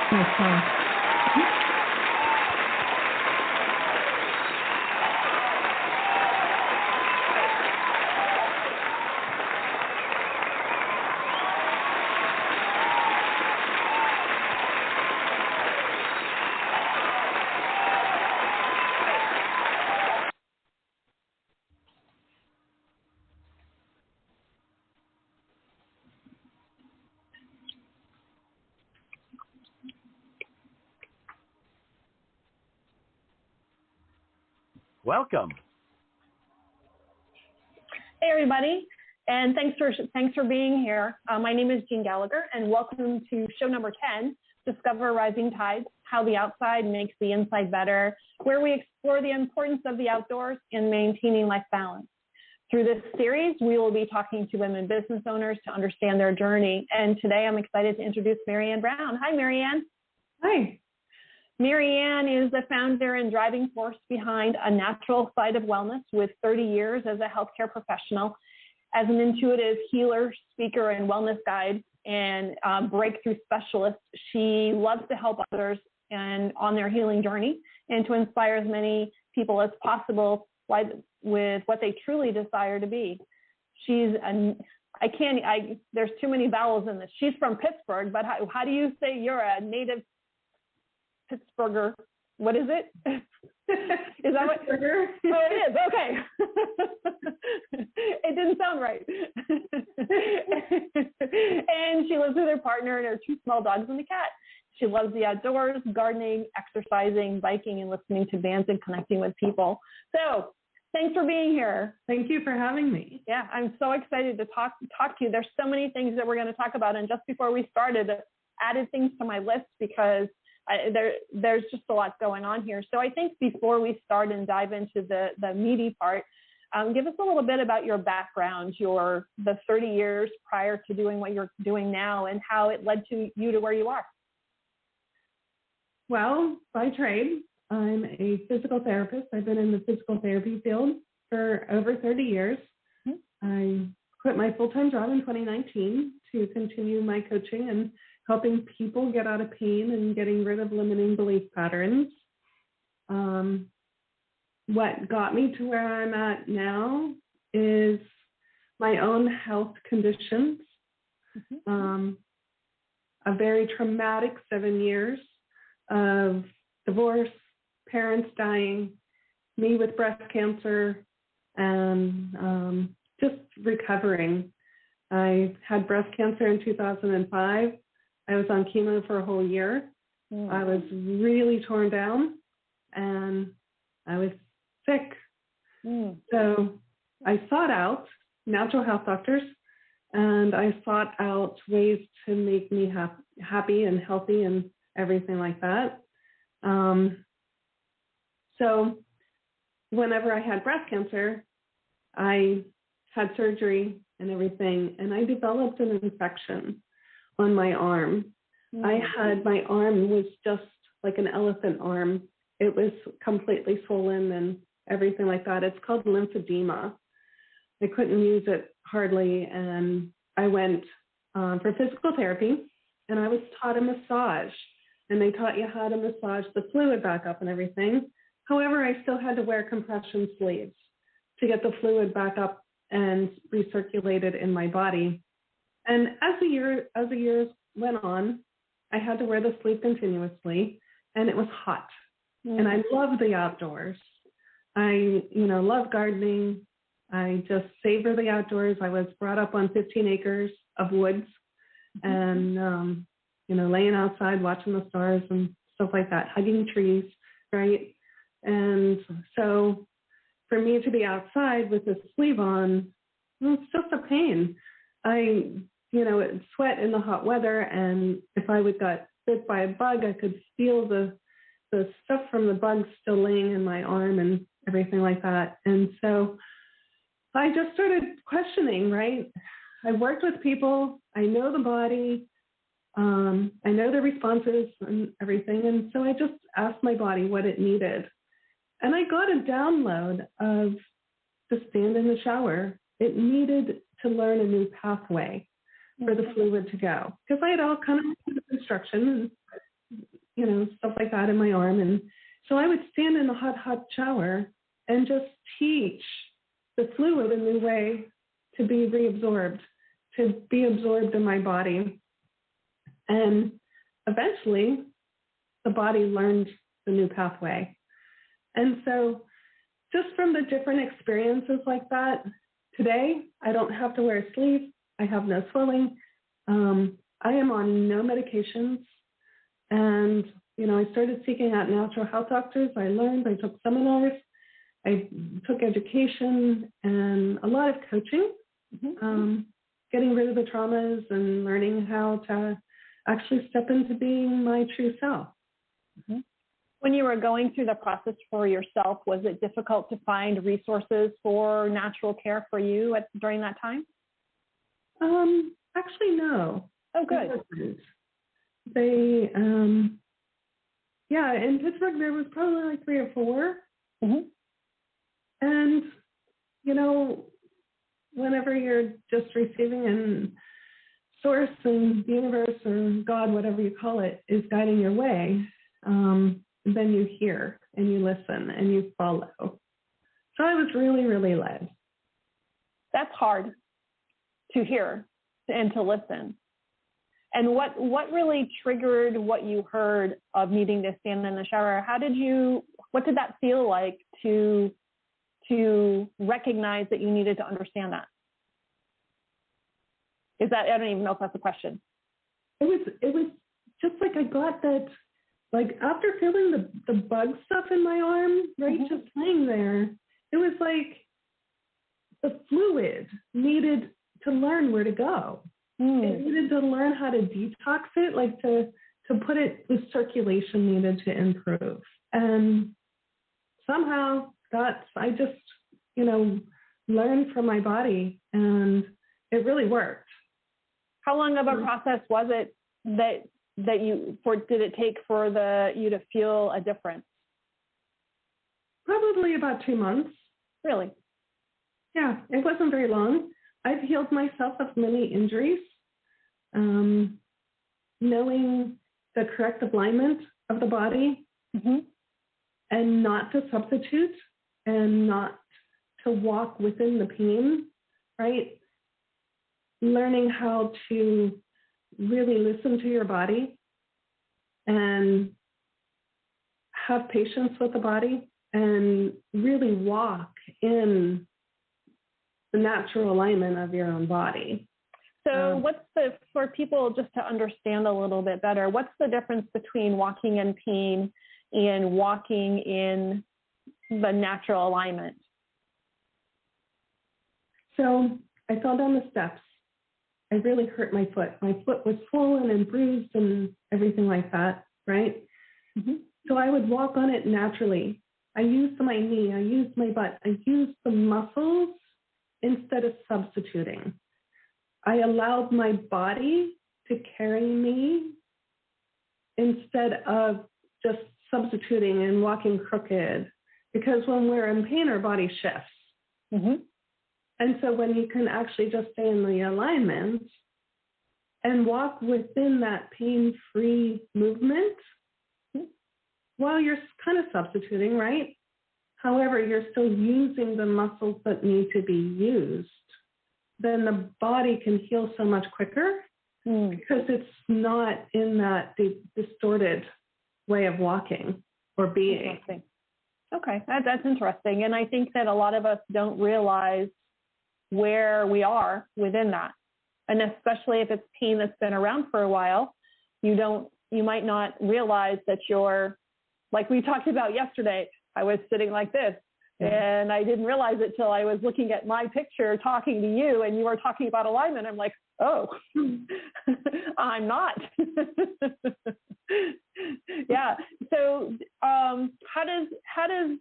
That's fun. Welcome. Hey, everybody, and thanks for being here. My name is Jean Gallagher, and welcome to show number 10, Discover Rising Tides, How the Outside Makes the Inside Better, where we explore the importance of the outdoors in maintaining life balance. Through this series, we will be talking to women business owners to understand their journey, and today I'm excited to introduce Marianne Brown. Hi, Marianne. Hi. Marianne is the founder and driving force behind A Natural Side of Wellness with 30 years as a healthcare professional. As an intuitive healer, speaker, and wellness guide and breakthrough specialist, she loves to help others and on their healing journey and to inspire as many people as possible with what they truly desire to be. There's too many vowels in this. She's from Pittsburgh, but how do you say you're a native Pittsburgher? What is it? Is that what? Pittsburgher. Oh, it is. Okay. It didn't sound right. And she lives with her partner and her 2 small dogs and a cat. She loves the outdoors, gardening, exercising, biking, and listening to bands and connecting with people. So thanks for being here. Thank you for having me. Yeah, I'm so excited to talk to you. There's so many things that we're going to talk about. And just before we started, I added things to my list because there's just a lot going on here. So I think before we start and dive into the meaty part, give us a little bit about your background, the 30 years prior to doing what you're doing now and how it led you to where you are. Well, by trade, I'm a physical therapist. I've been in the physical therapy field for over 30 years. Mm-hmm. I quit my full-time job in 2019 to continue my coaching and helping people get out of pain and getting rid of limiting belief patterns. What got me to where I'm at now is my own health conditions. Mm-hmm. A very traumatic 7 years of divorce, parents dying, me with breast cancer, and just recovering. I had breast cancer in 2005. I was on chemo for a whole year. I was really torn down, and I was sick. So I sought out natural health doctors, and I sought out ways to make me happy and healthy and everything like that. So whenever I had breast cancer, I had surgery and everything, and I developed an infection on my arm. My arm was just like an elephant arm. It was completely swollen and everything like that. It's called lymphedema. I couldn't use it hardly, and I went for physical therapy, and I was taught a massage, and they taught you how to massage the fluid back up and everything. However, I still had to wear compression sleeves to get the fluid back up and recirculated in my body. And as the years went on, I had to wear the sleeve continuously, and it was hot. And I love the outdoors. I, love gardening. I just savor the outdoors. I was brought up on 15 acres of woods and, laying outside, watching the stars and stuff like that, hugging trees, right? And so for me to be outside with this sleeve on, it's just a pain. It sweat in the hot weather, and if I got bit by a bug, I could feel the stuff from the bug still laying in my arm and everything like that. And so I just started questioning, right? I worked with people. I know the body. I know the responses and everything. And so I just asked my body what it needed. And I got a download of to stand in the shower. It needed to learn a new pathway for the fluid to go. Because I had all kind of instruction, stuff like that in my arm. And so I would stand in the hot shower and just teach the fluid a new way to be reabsorbed, to be absorbed in my body. And eventually, the body learned the new pathway. And so just from the different experiences like that, today, I don't have to wear a sleeve. I have no swelling. I am on no medications. And, I started seeking out natural health doctors. I learned, I took seminars, I took education and a lot of coaching, getting rid of the traumas and learning how to actually step into being my true self. Mm-hmm. When you were going through the process for yourself, was it difficult to find resources for natural care for you during that time? Actually, no. Oh, good. They, in Pittsburgh, there was probably like 3 or 4. Mm-hmm. And, whenever you're just receiving and source and the universe or God, whatever you call it, is guiding your way, then you hear and you listen and you follow. So I was really, really led. That's hard to hear and to listen. And what really triggered what you heard of needing to stand in the shower? What did that feel like to recognize that you needed to understand that? I don't even know if that's a question. It was just like I got that, like after feeling the bug stuff in my arm, right, just laying there, it was like the fluid needed to learn where to go. It needed to learn how to detox it, like to put it, the circulation needed to improve. And somehow I just, learned from my body, and it really worked. How long of a process was it did it take for you to feel a difference? Probably about 2 months. Really? Yeah, it wasn't very long. I've healed myself of many injuries. Knowing the correct alignment of the body, and not to substitute and not to walk within the pain, right? Learning how to really listen to your body and have patience with the body and really walk in the natural alignment of your own body. So for people just to understand a little bit better, what's the difference between walking in pain and walking in the natural alignment? So I fell down the steps. I really hurt my foot. My foot was swollen and bruised and everything like that, right? So I would walk on it naturally. I used my knee, I used my butt, I used the muscles instead of substituting. I allowed my body to carry me instead of just substituting and walking crooked. Because when we're in pain, our body shifts. And so when you can actually just stay in the alignment and walk within that pain-free movement, while you're kind of substituting, right? However, you're still using the muscles that need to be used, then the body can heal so much quicker because it's not in that distorted way of walking or being. Okay, that's interesting. And I think that a lot of us don't realize where we are within that. And especially if it's pain that's been around for a while, you might not realize that you're, like we talked about yesterday, I was sitting like this. And I didn't realize it till I was looking at my picture talking to you, and you were talking about alignment. I'm like, oh, I'm not. Yeah. So how does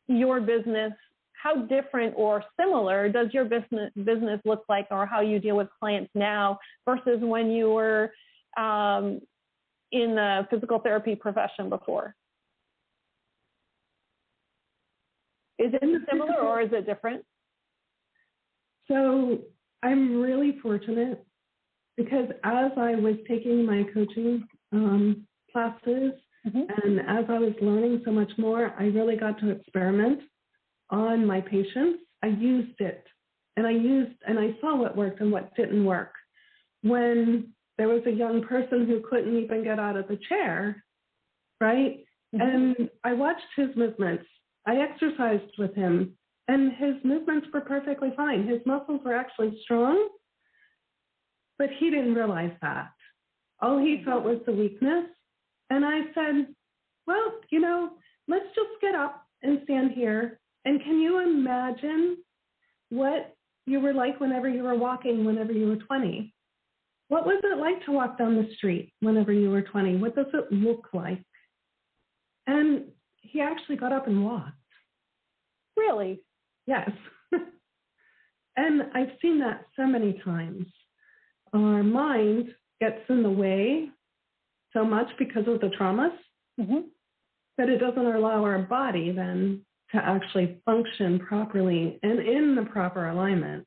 your business, how different or similar does your business look like, or how you deal with clients now versus when you were in the physical therapy profession before? Is it similar or is it different? So I'm really fortunate because as I was taking my coaching classes And as I was learning so much more, I really got to experiment on my patients. I used it, and I saw what worked and what didn't work. When there was a young person who couldn't even get out of the chair, right? And I watched his movements. I exercised with him, and his movements were perfectly fine. His muscles were actually strong, but he didn't realize that. All he felt was the weakness. And I said, well, let's just get up and stand here. And can you imagine what you were like whenever you were walking, whenever you were 20? What was it like to walk down the street whenever you were 20? What does it look like? And he actually got up and walked. Really? Yes. And I've seen that so many times. Our mind gets in the way so much because of the traumas that it doesn't allow our body then to actually function properly and in the proper alignment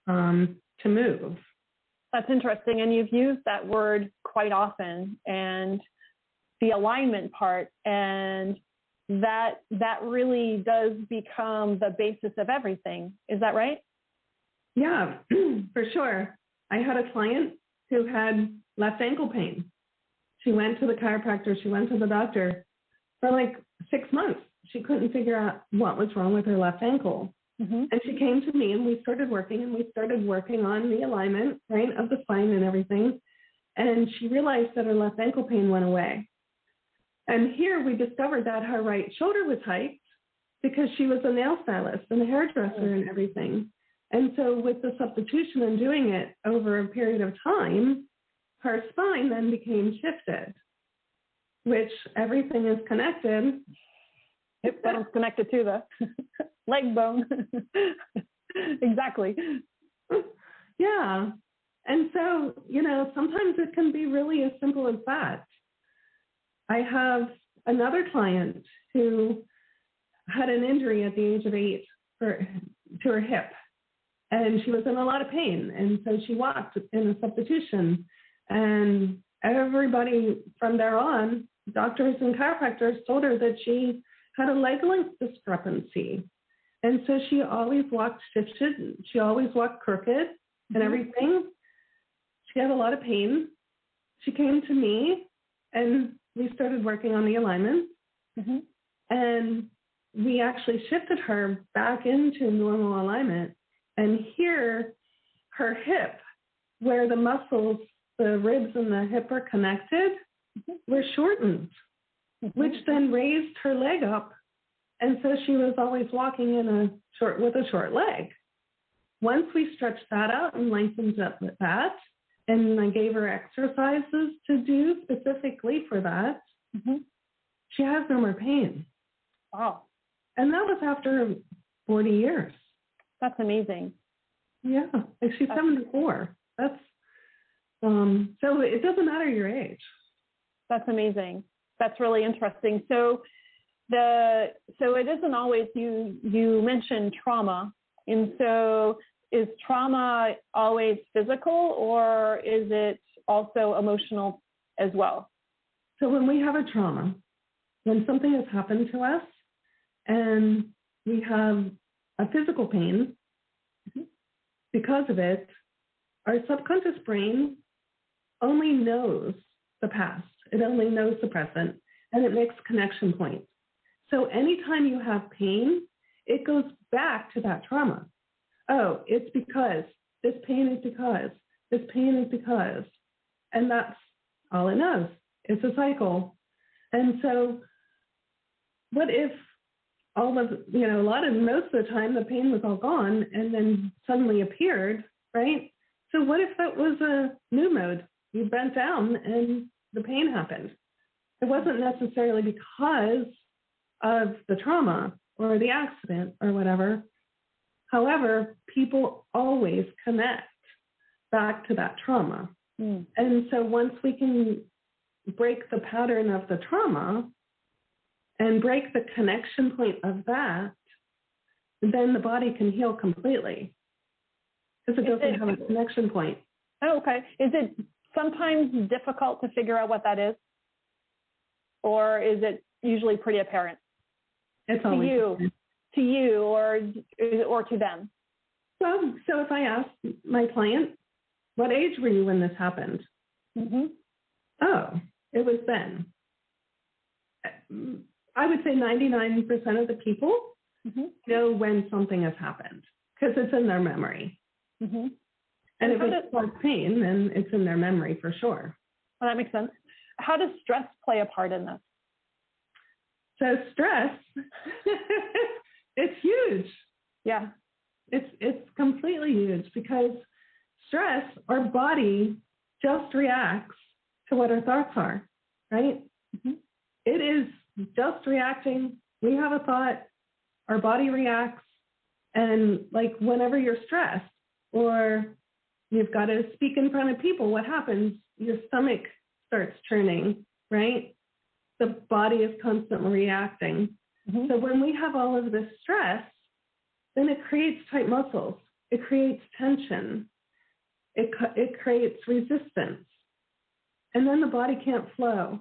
to move. That's interesting. And you've used that word quite often, and the alignment part, and that really does become the basis of everything. Is that right? Yeah, for sure. I had a client who had left ankle pain. She went to the chiropractor, she went to the doctor for like 6 months. She couldn't figure out what was wrong with her left ankle. And she came to me, and we started working on the alignment, right, of the spine and everything. And she realized that her left ankle pain went away. And here we discovered that her right shoulder was hiked because she was a nail stylist and a hairdresser and everything. And so with the substitution and doing it over a period of time, her spine then became shifted, which everything is connected. Hip bone's connected to the leg bone. Exactly. Yeah. And so, sometimes it can be really as simple as that. I have another client who had an injury at the age of 8 to her hip, and she was in a lot of pain. And so she walked in a substitution, and everybody from there on, doctors and chiropractors, told her that she had a leg length discrepancy. And so she always walked shifted. She always walked crooked and everything. She had a lot of pain. She came to me, and we started working on the alignment. And we actually shifted her back into normal alignment. And here, her hip, where the muscles, the ribs and the hip are connected, were shortened, which then raised her leg up. And so she was always walking with a short leg. Once we stretched that out and lengthened up with that, and I gave her exercises to do specifically for that, she has no more pain. Wow. And that was after 40 years. That's amazing. Yeah, like she's 74. That's so it doesn't matter your age. That's amazing. That's really interesting. So it isn't always, you mentioned trauma, and so is trauma always physical, or is it also emotional as well? So when we have a trauma, when something has happened to us and we have a physical pain because of it, our subconscious brain only knows the past. It only knows the present, and it makes connection points. So anytime you have pain, it goes back to that trauma. Oh, it's because, this pain is because, this pain is because. And that's all it knows. It's a cycle. And so what if most of the time the pain was all gone and then suddenly appeared, right? So what if that was a new mode? You bent down and the pain happened. It wasn't necessarily because of the trauma or the accident or whatever. However, people always connect back to that trauma. And so once we can break the pattern of the trauma and break the connection point of that, then the body can heal completely because it doesn't have a connection point. Oh, okay. Is it sometimes difficult to figure out what that is? or is it usually pretty apparent? It's always to you, or to them? Well, so if I ask my client, what age were you when this happened? Mm-hmm. Oh, it was then. I would say 99% of the people know when something has happened because it's in their memory. Mm-hmm. And if it's called pain, then it's in their memory for sure. Well, that makes sense. How does stress play a part in this? So stress, it's huge. Yeah. It's completely huge because stress, our body just reacts to what our thoughts are, right? Mm-hmm. It is just reacting. We have a thought, our body reacts, and like whenever you're stressed or you've got to speak in front of people, what happens? Your stomach starts churning, right? The body is constantly reacting. Mm-hmm. So when we have all of this stress, then it creates tight muscles. It creates tension. It creates resistance. And then the body can't flow.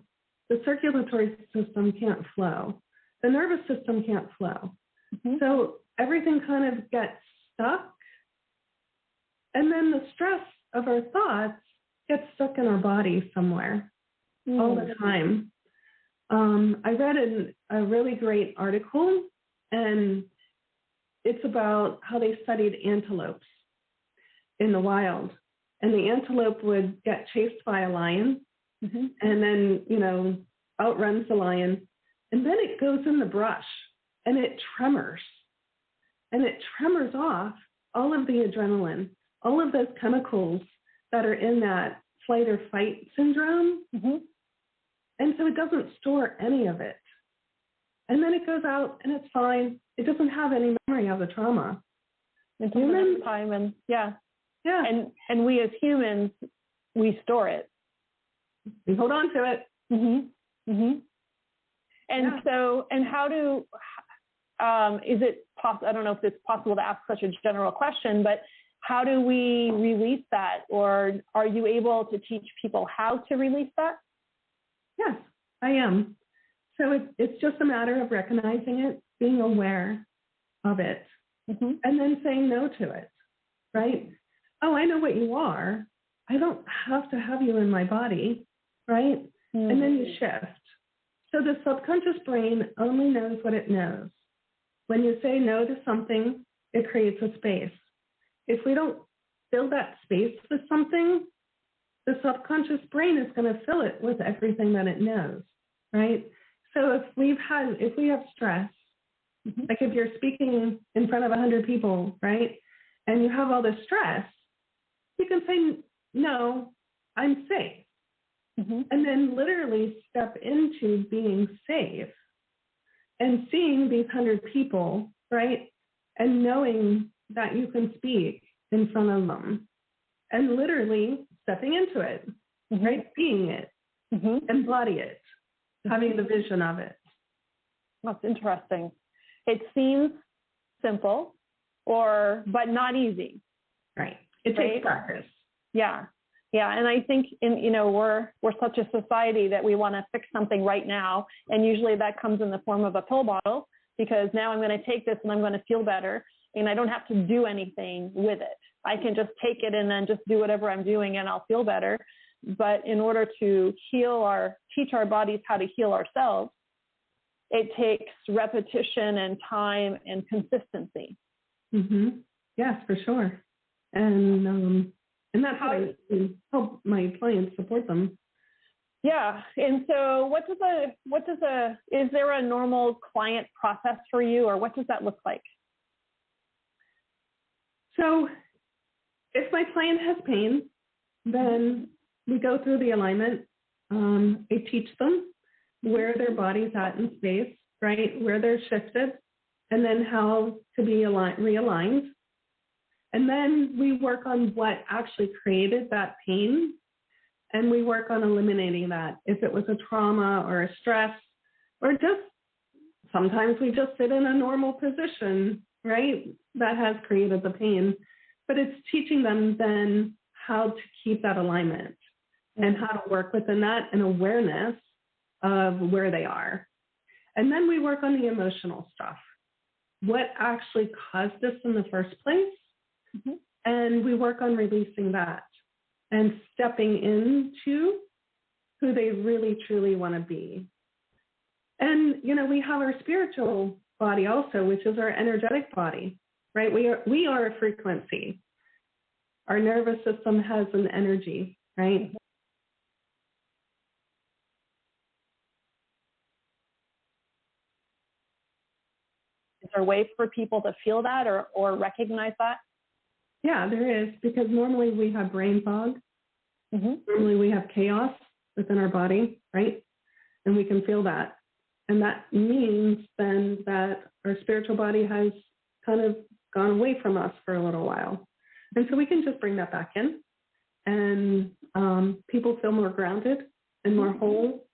The circulatory system can't flow. The nervous system can't flow. Mm-hmm. So everything kind of gets stuck. And then the stress of our thoughts gets stuck in our body somewhere all the time. I read a really great article, and it's about how they studied antelopes in the wild. And the antelope would get chased by a lion, and then, outruns the lion. And then it goes in the brush, and it tremors. And it tremors off all of the adrenaline, all of those chemicals that are in that flight or fight syndrome. Mm-hmm. And so it doesn't store any of it. And then it goes out and it's fine. It doesn't have any memory of the trauma. Until the next time, and yeah. And we as humans, we store it. We hold on to it. Mm-hmm. Mm-hmm. And so, and how do, is it possible, I don't know if it's possible to ask such a general question, but how do we release that? Or are you able to teach people how to release that? Yes, I am. So it's just a matter of recognizing it, being aware of it, and then saying no to it, right? Oh, I know what you are. I don't have to have you in my body, right? Mm-hmm. And then you shift. So the subconscious brain only knows what it knows. When you say no to something, it creates a space. If we don't fill that space with something, the subconscious brain is going to fill it with everything that it knows, right? So if we have stress, like if you're speaking in front of 100 people, right, and you have all this stress, you can say, no, I'm safe. And then literally step into being safe and seeing these 100 people, right, and knowing that you can speak in front of them and literally stepping into it, right, being it, embody it, having the vision of it. That's interesting. It seems simple, but not easy. Right. It takes practice. Yeah. Yeah. And I think we're such a society that we want to fix something right now. And usually that comes in the form of a pill bottle, because now I'm going to take this and I'm going to feel better. And I don't have to do anything with it. I can just take it and then just do whatever I'm doing and I'll feel better. But in order to teach our bodies how to heal ourselves, it takes repetition and time and consistency. Yes, for sure. And that's how I help my clients support them. Yeah. And so is there a normal client process for you, or what does that look like? So if my client has pain, then we go through the alignment. I teach them where their body's at in space, right, where they're shifted, and then how to be realigned. And then we work on what actually created that pain, and we work on eliminating that. If it was a trauma or a stress, or just sometimes we just sit in a normal position, right, that has created the pain. But it's teaching them then how to keep that alignment and how to work within that and awareness of where they are. And then we work on the emotional stuff. What actually caused this in the first place? Mm-hmm. And we work on releasing that and stepping into who they really, truly want to be. And, we have our spiritual body also, which is our energetic body, right? We are a frequency. Our nervous system has an energy, right? Is there a way for people to feel that or recognize that? Yeah, there is, because normally we have brain fog. Mm-hmm. Normally we have chaos within our body, right? And we can feel that. And that means then that our spiritual body has kind of gone away from us for a little while. And so we can just bring that back in. And people feel more grounded and more whole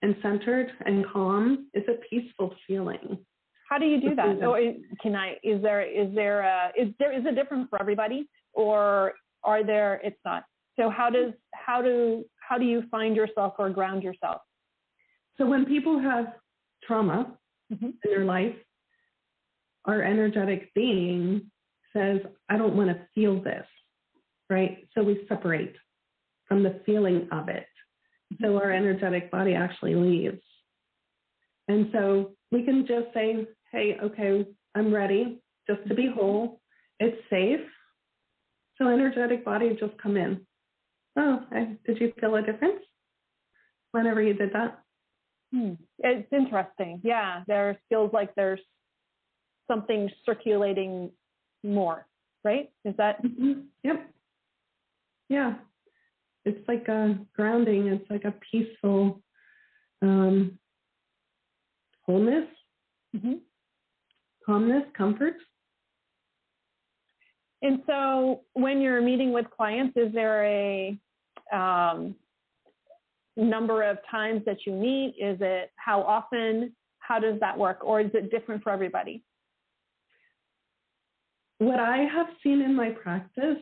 and centered and calm. It's a peaceful feeling. How do you do that? Or is it different for everybody, or it's not? So how do you find yourself or ground yourself? So when people have trauma in their life, our energetic being says, I don't want to feel this, right? So we separate from the feeling of it. So our energetic body actually leaves. And so we can just say, hey, okay, I'm ready just to be whole. It's safe. So energetic body just come in. Oh, did you feel a difference whenever you did that? It's interesting. Yeah, there feels like there's something circulating more, right? Is that? Mm-hmm. Yep. Yeah. It's like a grounding. It's like a peaceful wholeness, calmness, comfort. And so when you're meeting with clients, is there a number of times that you meet? Is it how often? How does that work? Or is it different for everybody? What I have seen in my practice,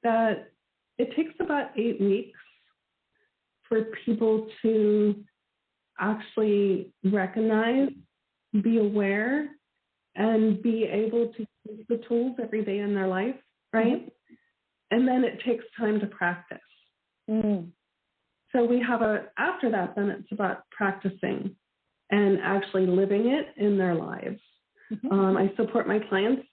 that it takes about 8 weeks for people to actually recognize, be aware, and be able to use the tools every day in their life, right? And then it takes time to practice. So we have after that, then it's about practicing and actually living it in their lives. I support my clients.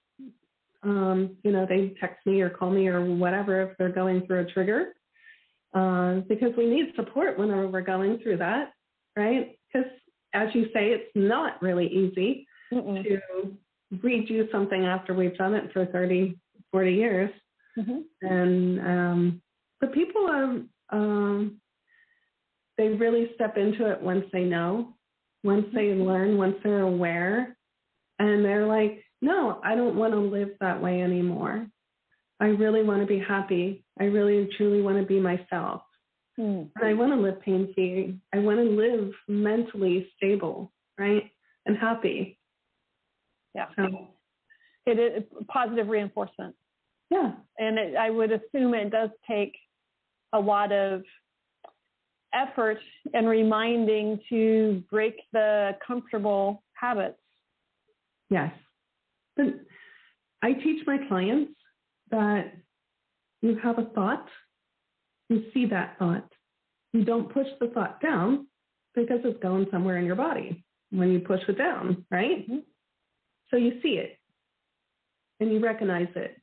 They text me or call me or whatever if they're going through a trigger, because we need support whenever we're going through that, right? Because as you say, it's not really easy to redo something after we've done it for 30, 40 years. And the people they really step into it once they know, once they learn, once they're aware, and they're like, no, I don't want to live that way anymore. I really want to be happy. I really truly want to be myself. And I want to live pain-free. I want to live mentally stable, right? And happy. Yeah. So it is positive reinforcement. Yeah. And I would assume it does take a lot of effort and reminding to break the comfortable habits. Yes. But I teach my clients that you have a thought, you see that thought. You don't push the thought down because it's going somewhere in your body when you push it down, right? So you see it and you recognize it.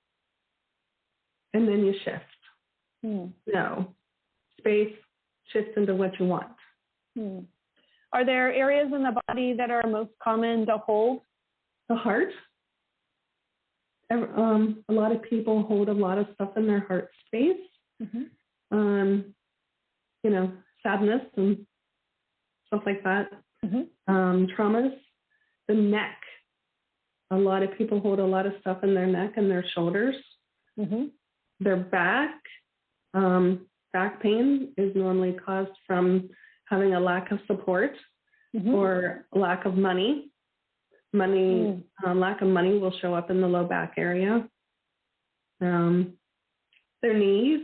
And then you shift. No. Space, shift into what you want. Are there areas in the body that are most common to hold? The heart. A lot of people hold a lot of stuff in their heart space. Sadness and stuff like that. Traumas. The neck. A lot of people hold a lot of stuff in their neck and their shoulders. Their back. Back pain is normally caused from having a lack of support or lack of money. Lack of money will show up in the low back area. Their knees,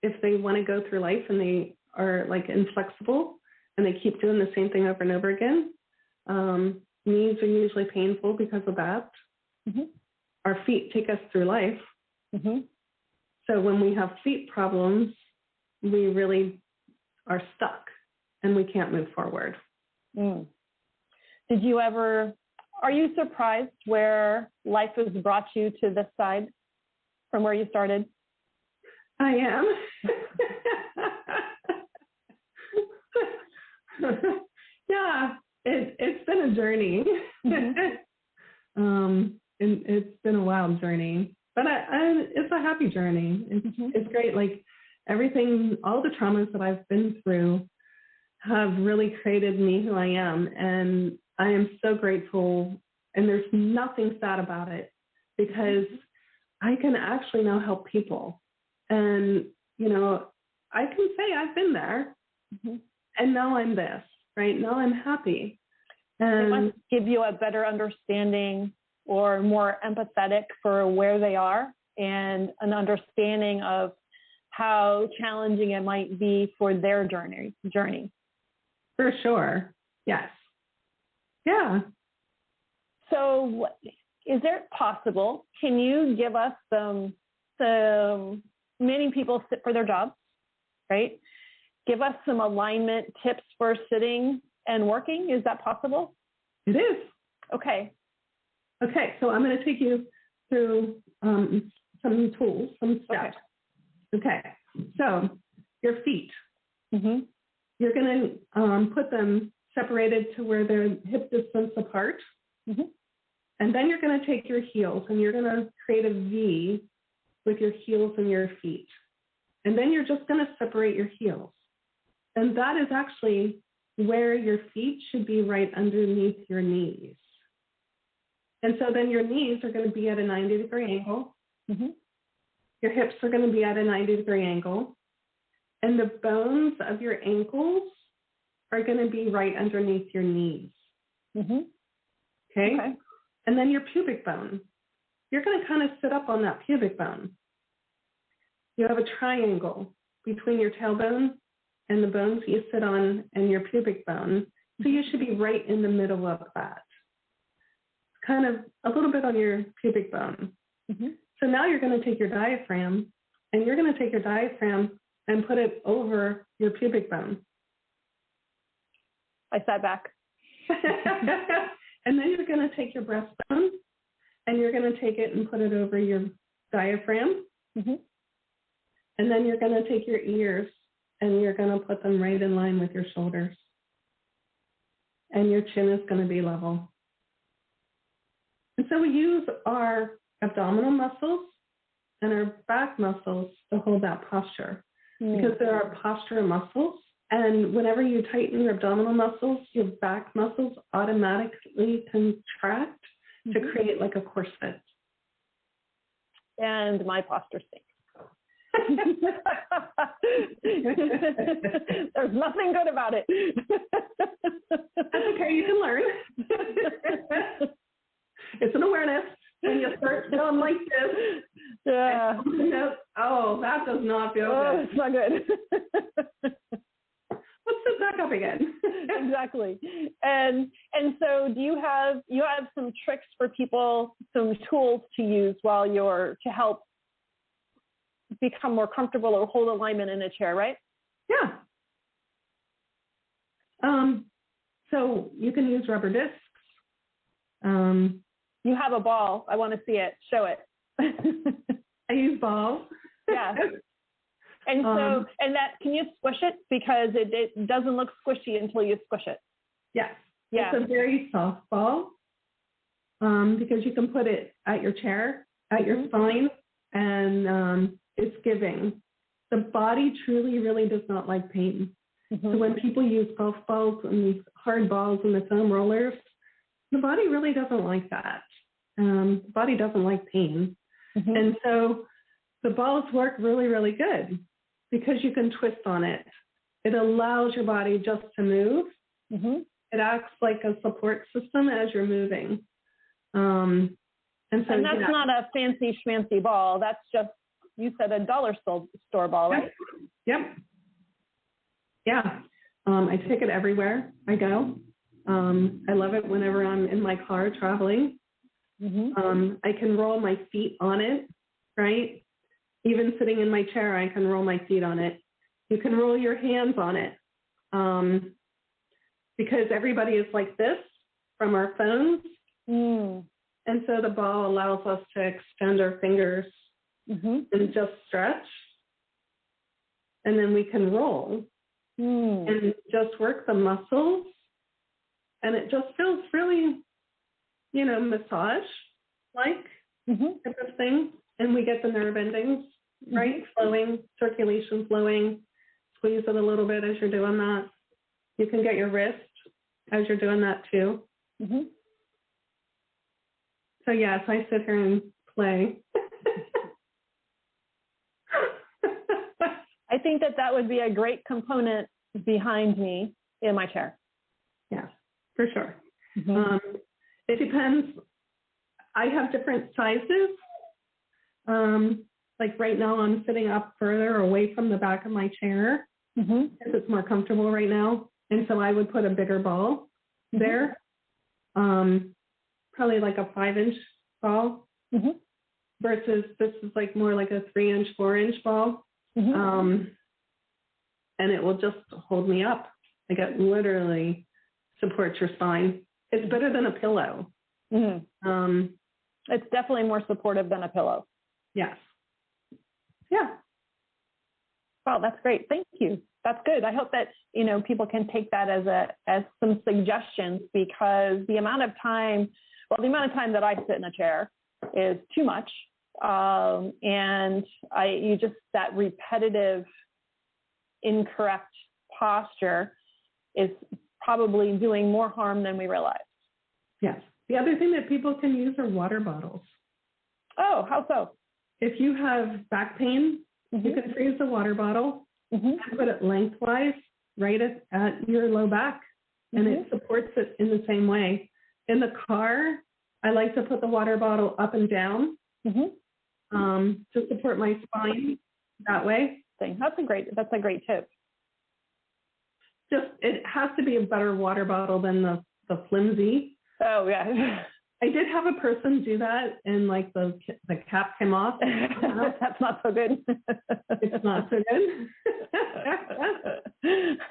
if they want to go through life and they are like inflexible and they keep doing the same thing over and over again. Knees are usually painful because of that. Mm-hmm. Our feet take us through life. Mm-hmm. So when we have feet problems, we really are stuck and we can't move forward. Mm. Are you surprised where life has brought you to this side from where you started? I am. Yeah, it's been a journey. Mm-hmm. It's been a wild journey, but it's a happy journey. It's great. Like everything, all the traumas that I've been through have really created me who I am. And I am so grateful. And there's nothing sad about it because I can actually now help people. And, I can say I've been there and now I'm this, right? Now I'm happy. And it must give you a better understanding or more empathetic for where they are and an understanding of how challenging it might be for their journey. For sure. Yes. Yeah. So is it possible, can you give us some many people sit for their jobs, right? Give us some alignment tips for sitting and working. Is that possible? It is. Okay. Okay. So I'm going to take you through some tools, some steps. Okay. So your feet, you're going to put them separated to where they're hip distance apart. And then you're going to take your heels and you're going to create a V with your heels and your feet. And then you're just going to separate your heels. And that is actually where your feet should be, right underneath your knees. And so then your knees are going to be at a 90-degree angle. Your hips are going to be at a 90-degree angle. And the bones of your ankles are going to be right underneath your knees. Okay? And then your pubic bone, you're going to kind of sit up on that pubic bone. You have a triangle between your tailbone and the bones you sit on and your pubic bone. So you should be right in the middle of that. Kind of a little bit on your pubic bone. So now you're going to take your diaphragm and you're going to take your diaphragm and put it over your pubic bone. I sat back. And then you're going to take your breastbone and you're going to take it and put it over your diaphragm. And then you're going to take your ears and you're going to put them right in line with your shoulders. And your chin is going to be level. And so we use our abdominal muscles and our back muscles to hold that posture because there are postural muscles. And whenever you tighten your abdominal muscles, your back muscles automatically contract to create like a corset. And my posture stinks. There's nothing good about it. That's okay, you can learn. It's an awareness. When you start feeling like this, oh, that does not feel good. It's not good. Let's sit back up again. Exactly. And so do you have some tricks for people, some tools to use to help become more comfortable or hold alignment in a chair, right? Yeah. So you can use rubber discs. You have a ball. I want to see it. Show it. I use balls. Yeah. And so, can you squish it? Because it doesn't look squishy until you squish it. Yes. Yeah. It's a very soft ball because you can put it at your chair, at your spine, and it's giving. The body truly, really does not like pain. So when people use golf balls and these hard balls and the foam rollers, the body really doesn't like that. The body doesn't like pain. And so the balls work really, really good because you can twist on it. It allows your body just to move. It acts like a support system as you're moving. And that's not a fancy schmancy ball. That's just, you said, a dollar store ball, right? Yep. Yeah. I take it everywhere I go. I love it whenever I'm in my car traveling. I can roll my feet on it, right? Even sitting in my chair, I can roll my feet on it. You can roll your hands on it. Because everybody is like this from our phones. And so the ball allows us to extend our fingers and just stretch. And then we can roll and just work the muscles. And it just feels really, massage-like type of thing. And we get the nerve endings, right? Flowing, circulation flowing. Squeeze it a little bit as you're doing that. You can get your wrist as you're doing that too. So yes, I sit here and play. I think that would be a great component behind me in my chair. Yes, for sure. It depends. I have different sizes. Like right now I'm sitting up further away from the back of my chair because it's more comfortable right now. And so I would put a bigger ball there, probably like a 5-inch ball versus this is like more like a 3-inch, 4-inch ball. And it will just hold me up. Like it literally supports your spine. It's better than a pillow. It's definitely more supportive than a pillow. Yes. Yeah. Wow, that's great. Thank you. That's good. I hope that, people can take that as some suggestions, because the amount of time that I sit in a chair is too much. And that repetitive incorrect posture is probably doing more harm than we realize. Yes. The other thing that people can use are water bottles. Oh, how so? If you have back pain, you can freeze the water bottle and put it lengthwise right at your low back, and it supports it in the same way. In the car, I like to put the water bottle up and down to support my spine that way. That's a great tip. Just it has to be a better water bottle than the flimsy. Oh yeah. I did have a person do that, and like the cap came off. That's not so good. It's not so good.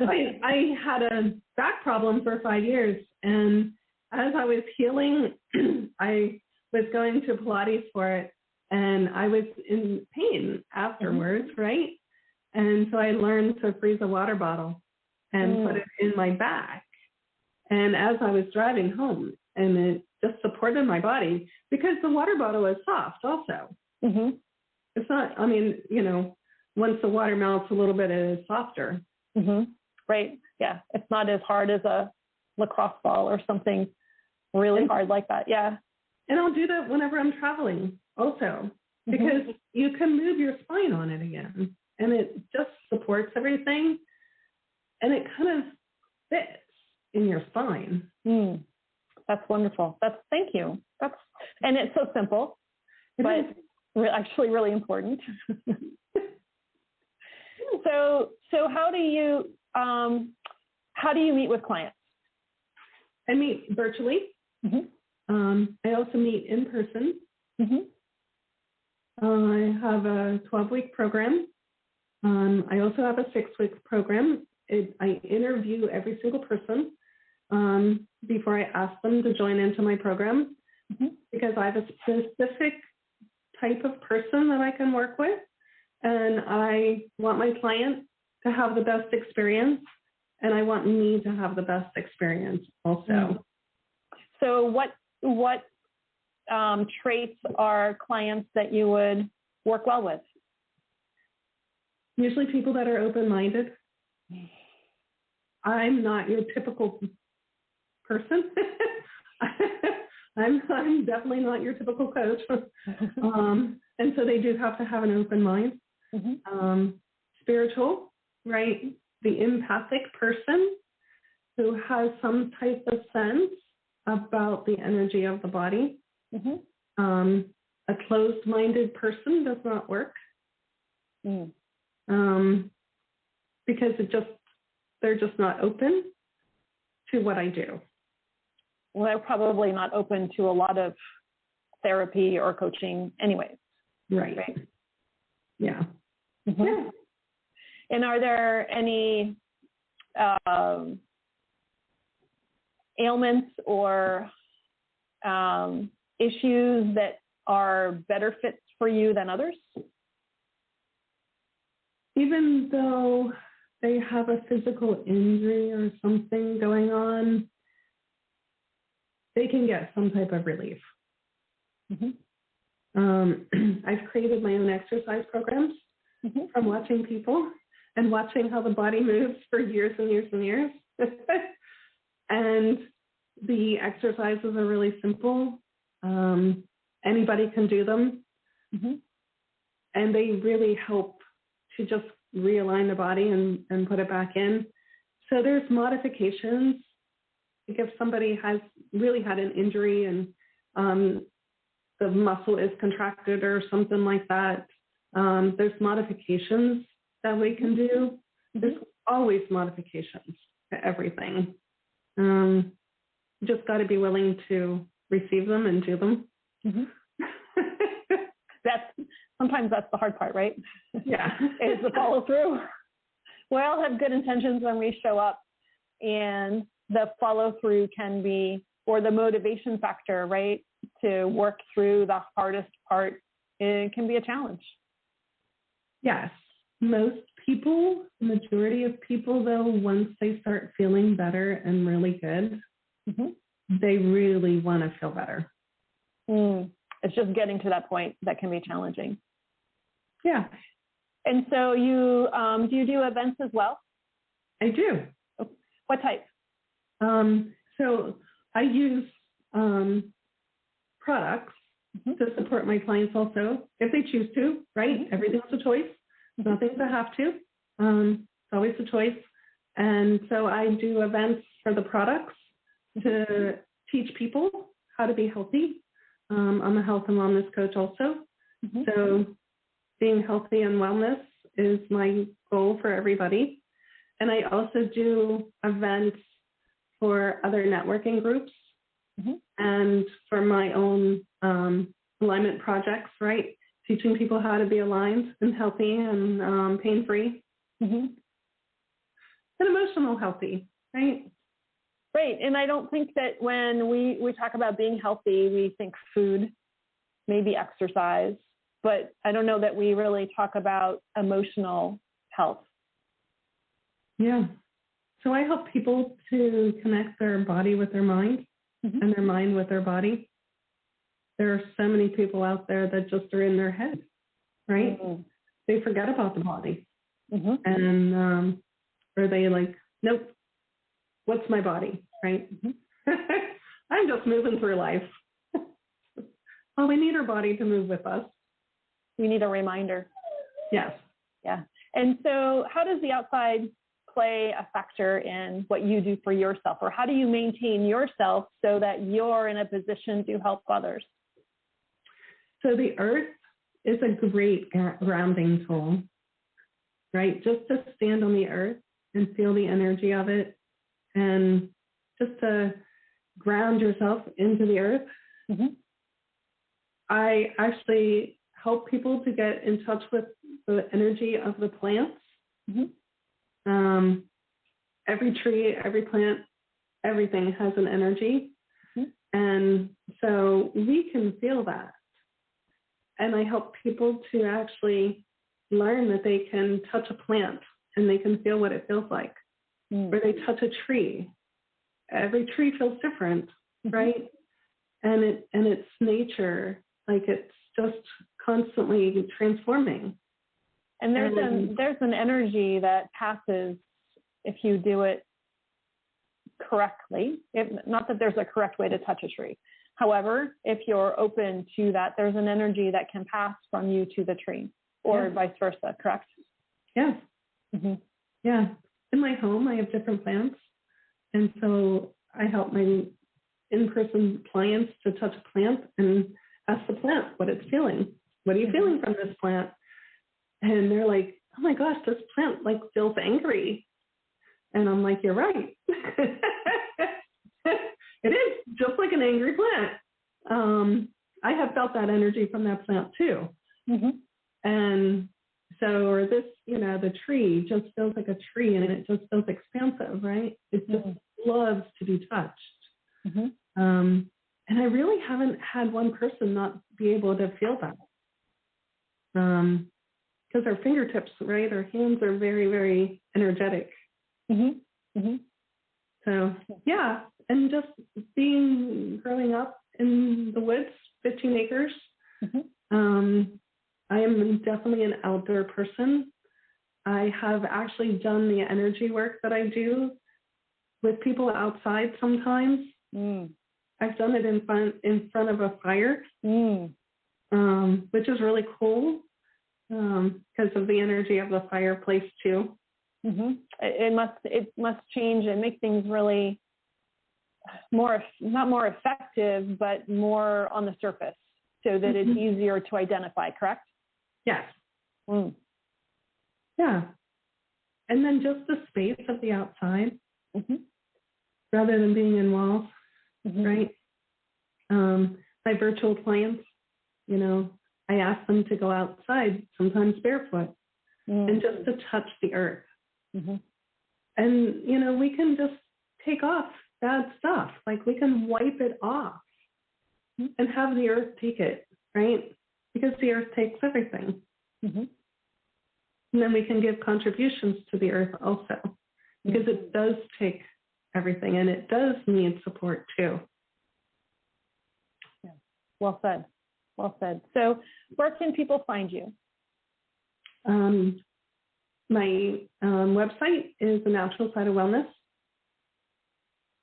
I had a back problem for 5 years, and as I was healing, I was going to Pilates for it, and I was in pain afterwards, right? And so I learned to freeze a water bottle and put it in my back. And as I was driving home, and it just supported my body, because the water bottle is soft also. It's not, once the water melts a little bit, it is softer. Right. Yeah. It's not as hard as a lacrosse ball or something really hard like that. Yeah. And I'll do that whenever I'm traveling also, because you can move your spine on it again, and it just supports everything, and it kind of fits in your spine. That's wonderful. Thank you. And it's so simple, but actually really important. So how do you meet with clients? I meet virtually. I also meet in person. I have a 12-week program. I also have a 6-week program. I interview every single person before I ask them to join into my program, because I have a specific type of person that I can work with, and I want my client to have the best experience, and I want me to have the best experience also. So what traits are clients that you would work well with? Usually people that are open-minded. I'm not your typical person. I'm definitely not your typical coach. And so they do have to have an open mind. Spiritual, right? The empathic person who has some type of sense about the energy of the body. A closed-minded person does not work. Because they're just not open to what I do. Well, they're probably not open to a lot of therapy or coaching anyways. Right. Yeah. Mm-hmm. Yeah. And are there any ailments or issues that are better fits for you than others? Even though they have a physical injury or something going on, they can get some type of relief. Mm-hmm. I've created my own exercise programs from watching people and watching how the body moves for years and years and years. And the exercises are really simple. Anybody can do them. And they really help to just realign the body and put it back in. So there's modifications. Like if somebody has really had an injury and the muscle is contracted or something like that, there's modifications that we can do. There's always modifications to everything. You just got to be willing to receive them and do them. Sometimes that's the hard part, right? Yeah. Is the follow through. We all have good intentions when we show up, and the follow through can be, or the motivation factor, right, to work through the hardest part, it can be a challenge. Yes. Most people, the majority of people, though, once they start feeling better and really good, they really want to feel better. It's just getting to that point that can be challenging. Yeah. And so you do you do events as well? I do. What type? So I use products to support my clients also, if they choose to, right? Everything's a choice. Nothing's a have to. It's always a choice. And so I do events for the products to teach people how to be healthy. I'm a health and wellness coach also. So being healthy and wellness is my goal for everybody. And I also do events for other networking groups and for my own alignment projects, right? Teaching people how to be aligned and healthy and pain-free and emotional healthy, right? Right. And I don't think that when we talk about being healthy, we think food, maybe exercise, but I don't know that we really talk about emotional health. Yeah. So I help people to connect their body with their mind and their mind with their body. There are so many people out there that just are in their head, right? They forget about the body. And or they like, nope, what's my body, right? I'm just moving through life. Well, we need our body to move with us. We need a reminder. Yes. Yeah. And so how does the outside play a factor in what you do for yourself, or how do you maintain yourself so that you're in a position to help others? So the earth is a great grounding tool, right? Just to stand on the earth and feel the energy of it and just to ground yourself into the earth. I actually help people to get in touch with the energy of the plants. Every tree, every plant, everything has an energy. And so we can feel that. And I help people to actually learn that they can touch a plant and they can feel what it feels like. Or they touch a tree. Every tree feels different, right? And it's nature, like it's just constantly transforming. And there's an energy that passes if you do it correctly. Not that there's a correct way to touch a tree. However, if you're open to that, there's an energy that can pass from you to the tree, or vice versa, correct? Yes. Yeah. In my home, I have different plants. And so I help my in-person clients to touch a plant and ask the plant what it's feeling. What are you feeling from this plant? And they're like, oh my gosh, this plant like feels angry. And I'm like, you're right. It is just like an angry plant. I have felt that energy from that plant too. Mm-hmm. And so, or this, the tree just feels like a tree, and it just feels expansive, right? It just loves to be touched. Mm-hmm. And I really haven't had one person not be able to feel that. Because our fingertips, right, our hands are very, very energetic. Mm-hmm. Mm-hmm. So, yeah, and just growing up in the woods, 15 acres, I am definitely an outdoor person. I have actually done the energy work that I do with people outside sometimes. I've done it in front of a fire, which is really cool because of the energy of the fireplace too. Mm-hmm. It must change and make things really not more effective, but more on the surface, so that it's easier to identify. Correct? Yes. Yeah. And then just the space of the outside, rather than being in walls, right? My virtual clients, I ask them to go outside, sometimes barefoot, and just to touch the earth. And, we can just take off bad stuff. Like, we can wipe it off and have the earth take it, right? Because the earth takes everything. And then we can give contributions to the earth also, because it does take everything, and it does need support too. Yeah. Well said. Well said. So where can people find you? My website is The Natural Side of Wellness,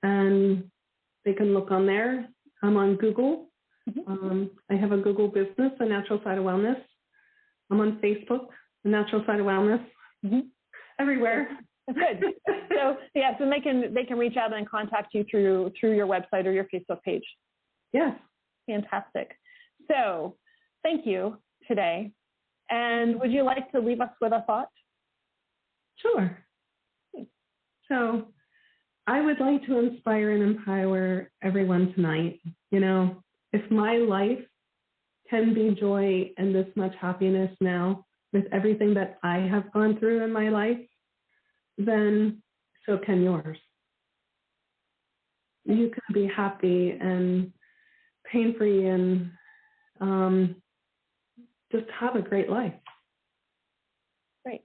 and they can look on there. I'm on Google. I have a Google business, The Natural Side of Wellness. I'm on Facebook, The Natural Side of Wellness. Everywhere. Good. So they can reach out and contact you through your website or your Facebook page. Yes. Fantastic. So thank you today. And would you like to leave us with a thought? Sure. So I would like to inspire and empower everyone tonight. If my life can be joy and this much happiness now with everything that I have gone through in my life, then so can yours. You can be happy and pain-free and just have a great life. Great.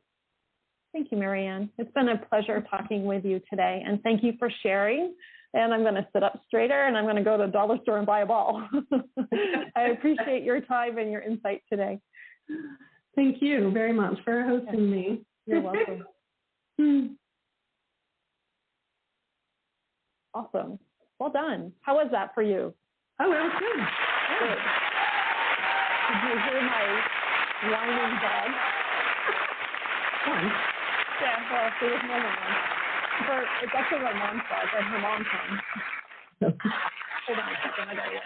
Thank you, Marianne. It's been a pleasure talking with you today, and thank you for sharing. And I'm going to sit up straighter, and I'm going to go to the dollar store and buy a ball. I appreciate your time and your insight today. Thank you very much for hosting me. You're welcome. Awesome. Well done. How was that for you? Oh, it was good. Good. Did you hear my whining dog? Fun. Yeah, well, there was more than one. It's actually my mom's dog and her mom's home. Hold on a second, I gotta look.